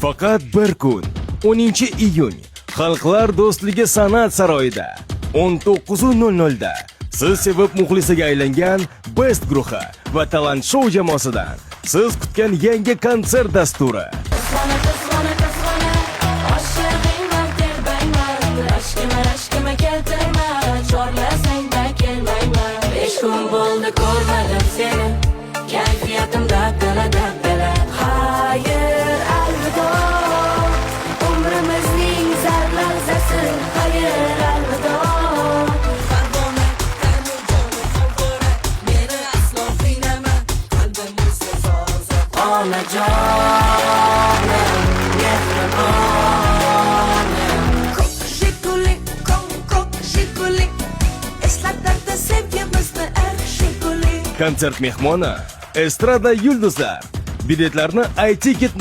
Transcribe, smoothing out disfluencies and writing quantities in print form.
Faqat bir kun 10-iyun Xalqlar do'stligi san'at saroyida 19:00 da siz sevib muxlisiga aylangan Best guruhi va Talant Show jamoasidan siz kutgan yangi konsert dasturi. Hayır alvido, umrimizning zar lahzasi. Hayır alvido. Meni aslo qiynama, qalbimni sezozor. Onajonim, mehribonim. Ko'k shikulik, ko'k shikulik, eslatadi sevgimizni shikulik. Konsert mehmoni estrada yulduzlar. Biletlarni itket.